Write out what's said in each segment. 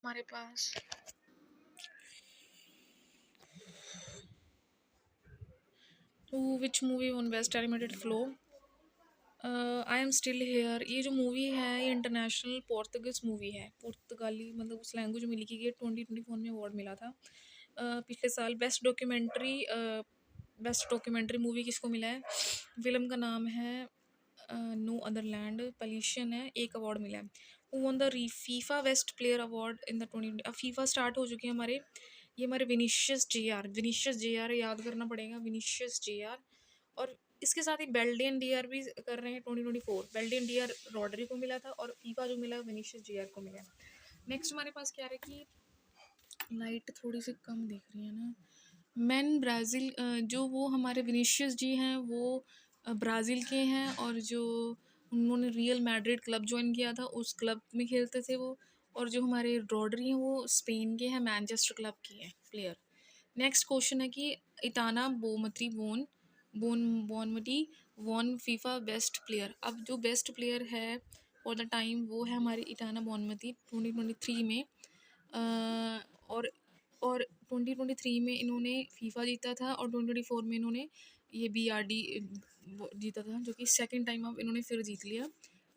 हमारे पास which movie won best animated Flow. I am still here, ये जो मूवी है ये इंटरनेशनल पोर्तुगीज मूवी है, पुर्तगाली मतलब उस लैंग्वेज में लिखी गई। 2024 में अवार्ड मिला था पिछले साल। बेस्ट डॉक्यूमेंट्री मूवी किसको मिला है? फिल्म का नाम है नो अदर लैंड, पलिशियन है, एक अवार्ड मिला है। वो one the FIFA best player award in the 20। अब फीफा स्टार्ट हो चुके हैं हमारे, ये हमारे विनीशियस जे आर याद करना पड़ेगा, विनीशियस जे आर। और इसके साथ ही बेल्डियन डी आर भी कर रहे हैं 2024। बेल्डियन डी आर रॉडरी को मिला था और फीफा जो मिला विनीशियस जे आर को मिला। नेक्स्ट हमारे पास क्या है कि लाइट थोड़ी सी कम दिख रही है ना। मैन ब्राज़ील, जो वो हमारे विनीशियस जी हैं वो ब्राज़ील के हैं, और जो उन्होंने रियल मैड्रिड क्लब ज्वाइन किया था उस क्लब में खेलते थे वो। और जो हमारे रॉडरी हैं वो स्पेन के हैं, मैनचेस्टर क्लब के हैं प्लेयर। नेक्स्ट क्वेश्चन है कि Aitana Bonmati Bonmati won FIFA best player. अब जो बेस्ट प्लेयर है फॉर द टाइम वो है हमारी इटाना बोनमती 2023 में। और 2023 में इन्होंने फीफा जीता था, और 2024 में इन्होंने ये BRD जीता था, जो कि सेकंड टाइम अब इन्होंने फिर जीत लिया,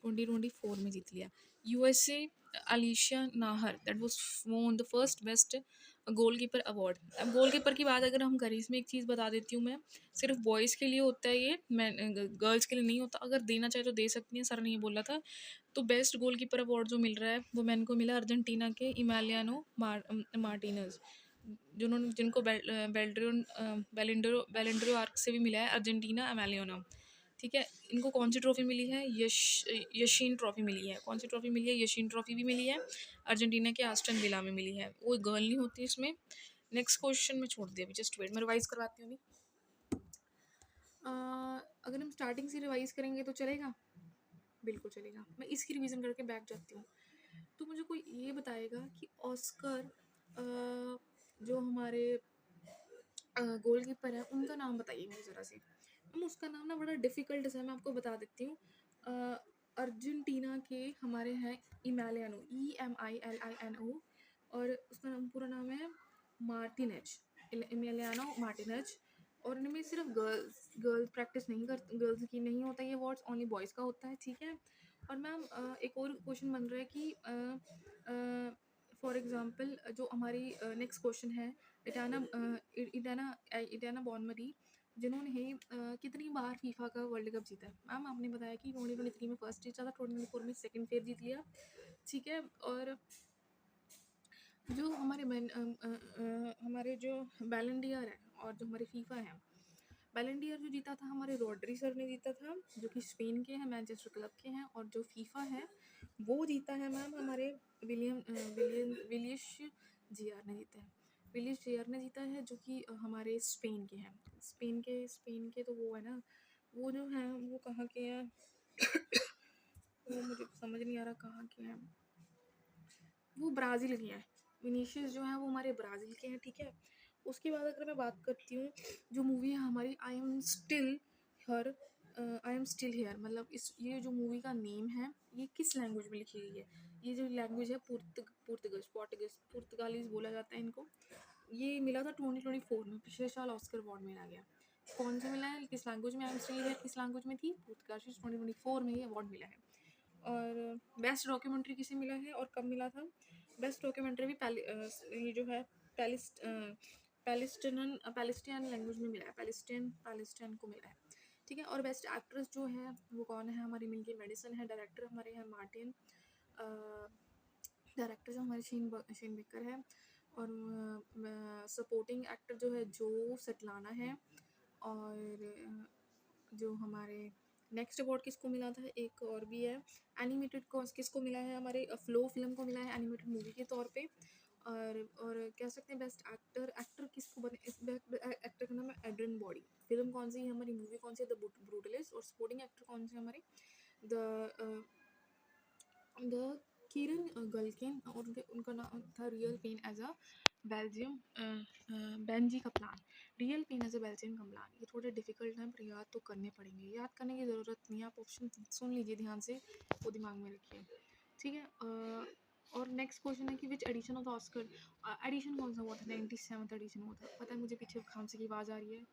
2024 में जीत लिया। USA Alyssa Naeher that was won the first best goalkeeper award. अब गोलकीपर की बात अगर हम करें, इसमें एक चीज़ बता देती हूँ मैं, सिर्फ बॉयज़ के लिए होता है ये, गर्ल्स के लिए नहीं होता। अगर देना चाहे तो दे सकती हैं, सर ने ये बोला था। तो बेस्ट गोलकीपर अवार्ड जो मिल रहा है वो मैन को मिला अर्जेंटीना के इमालियानो मार्टिनज, जिन्होंने जिनको बेलेंड्रो आर्क से भी मिला है, अर्जेंटीना एमालियानो। ठीक है, इनको कौन सी ट्रॉफी मिली है? यशीन ट्रॉफी मिली है। कौन सी ट्रॉफी मिली है? यशीन ट्रॉफी भी मिली है, अर्जेंटीना के आस्टन विला में मिली है। वो गर्ल नहीं होती इसमें। नेक्स्ट क्वेश्चन में छोड़ दिया अभी, जस्ट वेट, मैं रिवाइज करवाती हूँ। अगर हम स्टार्टिंग से रिवाइज करेंगे तो चलेगा? बिल्कुल चलेगा। मैं इसकी रिवीजन करके बैठ जाती हूँ। तो मुझे कोई ये बताएगा कि ऑस्कर जो हमारे गोलकीपर है उनका नाम बताइए मुझे ज़रा सी। मैम उसका नाम ना बड़ा डिफ़िकल्ट सा है, मैं आपको बता देती हूँ। अर्जेंटीना के हमारे हैं इमालियानो, EMILINO, और उसका नाम पूरा नाम है मार्टिनेज, इमालियानो मार्टिनेज। और इनमें सिर्फ गर्ल्स प्रैक्टिस नहीं कर, गर्ल्स की नहीं होता ये अवार्ड्स, ओनली बॉयज़ का होता है। ठीक है। और मैम एक और क्वेश्चन बन रहा है कि फॉर एग्जांपल जो हमारी नेक्स्ट क्वेश्चन है, इटाना इटाना बॉनमरी, जिन्होंने कितनी बार फीफा का वर्ल्ड कप जीता है? मैम आपने बताया कि 2023 में फर्स्ट जीता था, 2024 में सेकंड फिर जीत लिया। ठीक है। और जो हमारे जो बैलेंडियर है और जो हमारे फीफा है, बैलेंडियर जो जीता था हमारे रॉड्री सर ने जीता था, जो कि स्पेन के हैं, मैनचेस्टर क्लब के हैं। और जो फीफा है वो जीता है मैम हमारे विलियस जीआर ने जीता है। विलियस जीआर ने जीता है, जो कि हमारे स्पेन के हैं। स्पेन के तो वो है ना, वो जो है वो कहाँ के हैं वो मुझे समझ नहीं आ रहा कहाँ के हैं। वो ब्राज़ील के हैं। विनीशियस जो है वो हमारे ब्राज़ील के हैं। ठीक है। उसके बाद अगर मैं बात करती हूँ, जो मूवी है हमारी आई एम स्टिल हेयर, मतलब इस ये जो मूवी का नेम है ये किस लैंग्वेज में लिखी गई है? ये जो लैंग्वेज है पुर्तगालीज बोला जाता है इनको। ये मिला था 2024 में, पिछले साल ऑस्कर अवार्ड मिला गया। कौन सा मिला है, किस लैंग्वेज में? आई एम स्टिल हेयर किस लैंग्वेज में थी? पुर्तगाली। 2024 में ये अवार्ड मिला है। और बेस्ट डॉक्यूमेंट्री किसे मिला है और कब मिला था? बेस्ट डॉक्यूमेंट्री भी ये जो है पैलेस्टीन लैंग्वेज में मिला है, पैलेस्टीन को मिला है। ठीक है। और बेस्ट एक्ट्रेस जो है वो कौन है? हमारी मिल्की मेडिसन है। डायरेक्टर हमारे हैं मार्टिन, डायरेक्टर जो हमारे शेन बेकर है। और सपोर्टिंग एक्टर जो है जो सटलाना है। और जो हमारे नेक्स्ट अवार्ड किसको मिला था, एक और भी है एनिमेटेड को, किसको मिला है? हमारे फ्लो फिल्म को मिला है एनिमेटेड मूवी के तौर पे। और कह सकते हैं बेस्ट एक्टर किसको बने, एक्टर का नाम है एड्रियन बॉडी। फिल्म कौन सी है हमारी, मूवी कौन सी है? The brutalist. और सपोर्टिंग एक्टर कौन से हमारे? द कीरन गल्किन, और उनका नाम था real pain as a Belgium Benji Kaplan. Real pain as a Belgium Kaplan. ये थोड़े डिफिकल्ट हैं पर याद तो करने पड़ेंगे, याद करने की ज़रूरत नहीं है, आप ऑप्शन सुन लीजिए ध्यान से, वो दिमाग में रखिए। ठीक है। और नेक्स्ट क्वेश्चन है कि which edition of the Oscar, edition कौन सा हुआ था, 97th एडिशन हुआ था। पता है मुझे पीछे खांसी की आवाज़ आ रही है,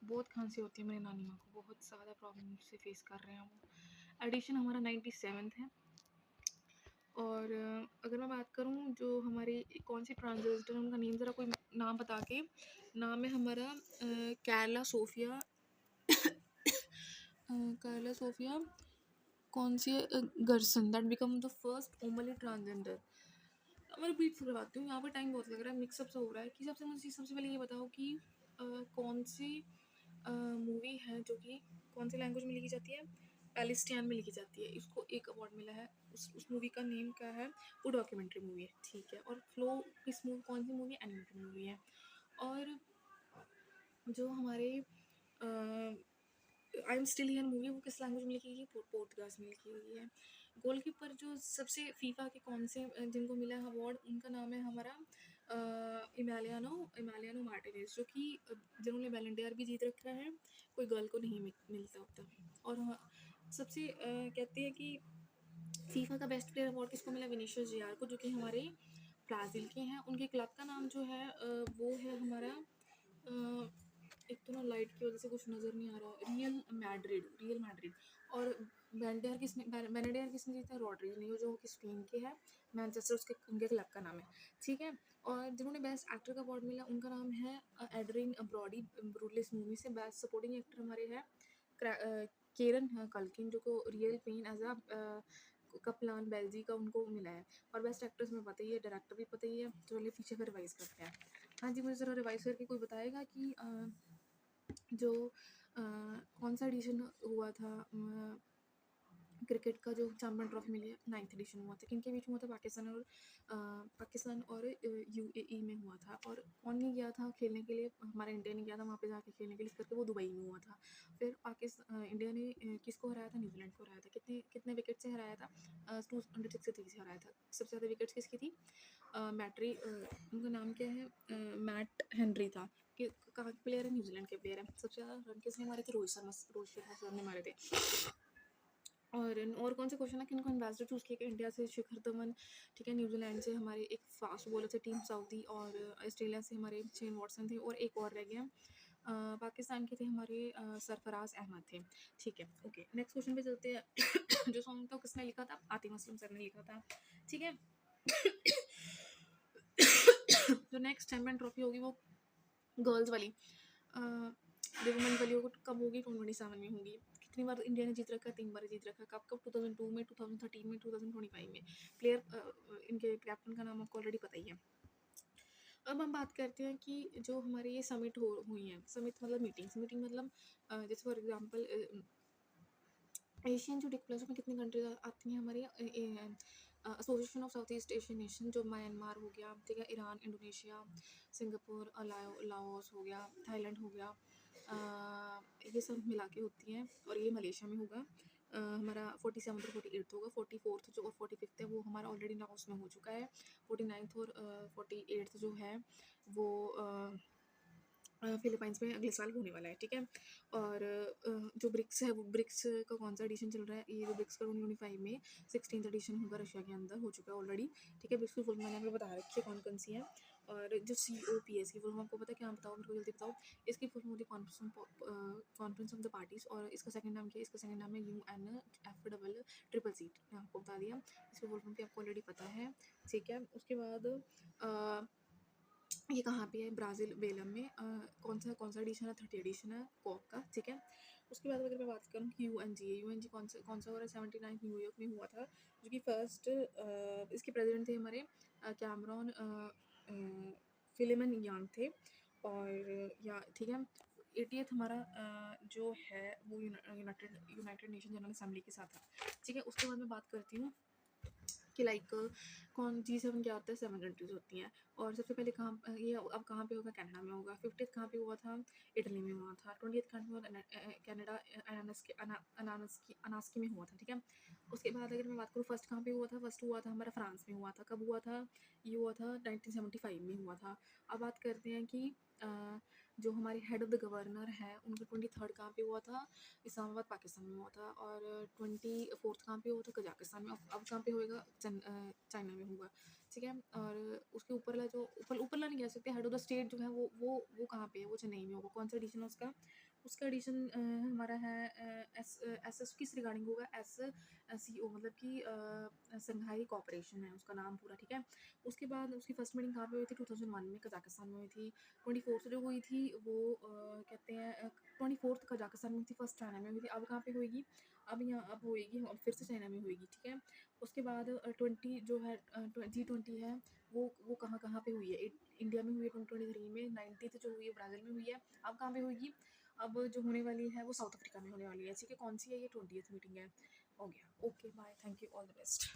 बहुत खांसी होती है मेरी नानी माँ को, बहुत ज़्यादा प्रॉब्लम से फेस कर रहे हैं वो। एडिशन हमारा 97th है। और अगर मैं बात करूँ जो हमारे कौन सी ट्रांसजेंडर उनका नेम ज़रा कोई नाम बता के, नाम है हमारा कैरला सोफिया, कैरला सोफिया कौन सी Gascon, that become the first openly transgender. मैं रिपीट से करवाती हूँ, यहाँ पर टाइम बहुत लग रहा है, मिक्सअप सा हो रहा है कि सबसे मुझे सबसे पहले ये बताओ कि कौन सी मूवी है जो कि कौन सी लैंग्वेज में लिखी जाती है, पैलेस्टाइन में लिखी जाती है, इसको एक अवार्ड मिला है। उस मूवी का नेम क्या है, वो डॉक्यूमेंट्री मूवी है, ठीक है। और फ्लो किस मूवी, कौन सी मूवी, एनिमेटेड मूवी है। और जो हमारे आई एम स्टिल हियर मूवी वो किस लैंग्वेज में लिखी गई, पोर्तुगाज में लिखी गई है। गोलकीपर जो सबसे फीफा के कौन से जिनको मिला है अवार्ड, उनका नाम है हमारा इमालियानो इमालियानो मार्टिनेज, जो कि जिन्होंने बैलन डोर भी जीत रखा है, कोई गर्ल को नहीं मिलता होता। और सबसे कहते हैं कि फीफा का बेस्ट प्लेयर अवार्ड किसको मिला, विनीशियस जुनियर को, जो कि हमारे ब्राज़ील के हैं। उनके क्लब का नाम जो है वो है हमारा एक तो ना लाइट की वजह से कुछ नज़र नहीं आ रहा, रियल मैड्रिड। और बेनेडियर किसने जीता, रॉड्रिगो, जो कि स्पेन के है, मैनचेस्टर उसके उनके क्लब का नाम है, ठीक है। और जिन्होंने बेस्ट एक्टर का अवार्ड मिला उनका नाम है एड्रियन ब्रॉडी, ब्रूटलेस मूवी से। बेस्ट सपोर्टिंग एक्टर हमारे है केरन कल्किन, जो को real pain as a Kaplan Benji का उनको मिला है। और बेस्ट एक्ट्रेस में पता ही है, डायरेक्टर भी पता ही है, तो चलिए पीछे फिर रिवाइज करते हैं। हाँ जी, मुझे ज़रा रिवाइज करके कोई बताएगा कि जो कौन सा एडिशन हुआ था क्रिकेट का, जो चैम्पियन ट्रॉफी मिली है, 9th एडिशन हुआ था, किनके बीच में हुआ था, पाकिस्तान और यूएई में हुआ था। और कौन नहीं गया था खेलने के लिए, हमारा इंडिया नहीं गया था वहाँ पे जाके खेलने के लिए, इस करके वो दुबई में हुआ था। फिर इंडिया ने किसको हराया था, न्यूजीलैंड को हराया था। कितने कितने विकेट से हराया था, 263 से हराया था। सबसे ज़्यादा विकेट्स किसकी थी, उनका नाम क्या है, मैट हेनरी था। कि कहाँ के प्लेयर है, न्यूजीलैंड के प्लेयर है। सबसे ज़्यादा रन किसने मारे थे, रोहित शर्मा ने मारे थे। और कौन से क्वेश्चन है, किन को एम्बेसडर चूज़ किया गया, इंडिया से शिखर धवन, ठीक है, न्यूजीलैंड से हमारे एक फास्ट बॉलर थे टीम साउदी, और ऑस्ट्रेलिया से हमारे शेन वॉटसन थे, और एक और रह गया पाकिस्तान के थे हमारे सरफराज अहमद थे, ठीक है। ओके, नेक्स्ट क्वेश्चन पे चलते हैं। जो सॉन्ग था किसने लिखा था, आतिम असलम सर ने लिखा था, ठीक है। जो नेक्स्ट चैम्पियन ट्रॉफी होगी वो गर्ल्स वाली, वुमेन वाली कब होगी, 2027 में होगी। कितनी बार इंडिया ने जीत रखा है, 3 बार जीत रखा है। कब कब, 2002 में, 2013 में, 2025 में। प्लेयर इनके कैप्टन का नाम आपको ऑलरेडी पता ही है। अब हम बात करते हैं कि जो हमारे ये समिट हुई हैं, समिट मतलब मीटिंग मतलब जैसे फॉर एग्जांपल एशियन जो डिप्लोमेसी में कितनी कंट्रीज आती हैं हमारी, association of south east Asian nation, जो म्यांमार हो गया, ठीक है, ईरान, इंडोनेशिया, सिंगापुर, लाओस हो गया, थाईलैंड हो गया, ये सब मिला के होती हैं। और ये मलेशिया में होगा, हमारा 47 और 48 होगा। 44 जो और 45 है वो हमारा ऑलरेडी लाओस में हो चुका है। 49 और 48 जो है वो फिलीपाइंस में अगले साल होने वाला है, ठीक है। और जो ब्रिक्स है, वो ब्रिक्स का कौन सा एडिशन चल रहा है, ये जो ब्रिक्स का 2025 में 16th एडिशन होगा, रशिया के अंदर हो चुका है ऑलरेडी, ठीक है। ब्रिक्स की फुल मैंने आपको बता रखी है कौन कौन सी है। और जो COPS की फुल फॉर्म आपको पता है, क्या बताओ मेरे को जल्दी बताओ। इसकी फुल फॉर्म होती है कॉन्फ्रेंस ऑफ द पार्टीज, और इसका सेकंड नाम क्या है, इसका सेकंड नाम है UNFCCC, मैं आपको बता दिया। इसकी फुल फॉर्म भी आपको ऑलरेडी पता है, ठीक है। उसके बाद ये कहाँ पे है, ब्राज़ील बेलम में। कौन सा एडिशन है, 30 एडिशन है कॉप का, ठीक है। उसके बाद अगर मैं बात करूँ कि UNG कौन सा हो रहा है, 79 न्यूयॉर्क में हुआ था, जो कि फर्स्ट इसके प्रेसिडेंट थे हमारे कैमरॉन फिलिमन यांग थे। और या ठीक है, 80th हमारा जो है वो यूनाइटेड नेशन जनरल असेंबली के साथ है, ठीक है। उसके बाद मैं बात करती हूँ कि लाइक कौन G7 क्या होता है, 7 कंट्रीज होती हैं। और सबसे पहले कहाँ ये अब कहाँ पे होगा, कनाडा में होगा। 50th कहाँ पे हुआ था, इटली में हुआ था। 20th कहाँ पे हुआ, कनाडा अनास्की में हुआ था, ठीक है। उसके बाद अगर मैं बात करूँ फर्स्ट कहाँ पे हुआ था, फर्स्ट हुआ था हमारा फ्रांस में हुआ था। कब हुआ था, ये हुआ था 1975 में हुआ था। अब बात करते हैं कि जो हमारे हेड ऑफ़ द गवर्नर हैं उनका 23rd कहाँ पे हुआ था? इस्लामाबाद पाकिस्तान में हुआ था। और 24th कहाँ पे हुआ था? कजाकिस्तान में। अब कहाँ पे होएगा? चाइना में होगा, ठीक है। और उसके ऊपर वाला जो ऊपरला नहीं कह सकते, हेड ऑफ़ द स्टेट जो है वो कहाँ पे है? वो चेन्नई में होगा। कौन सा एडिशन है उसका? उसका एडिशन हमारा है एस किस रिगार्डिंग होगा? SCO, मतलब कि संघाई कोऑपरेशन है उसका नाम पूरा, ठीक है। उसके बाद उसकी फर्स्ट मीटिंग कहाँ पे हुई थी? 2001 में कजाकिस्तान में हुई थी। 24th जो हुई थी वो कहते हैं 24th कजाकिस्तान में हुई थी, फर्स्ट चाइना में हुई थी। अब कहाँ पे होएगी? अब होएगी फिर से चाइना में होएगी, ठीक है। उसके बाद 20 जो है G20 है वो कहाँ कहाँ पे हुई है? इंडिया में हुई है 2023 में। 90th जो हुई है ब्राज़ील में हुई है। अब कहाँ पे होएगी? अब जो होने वाली है वो साउथ अफ्रीका में होने वाली है, ठीक है। कौन सी है ये? 20th मीटिंग है। हो गया। Okay bye, thank you, all the best.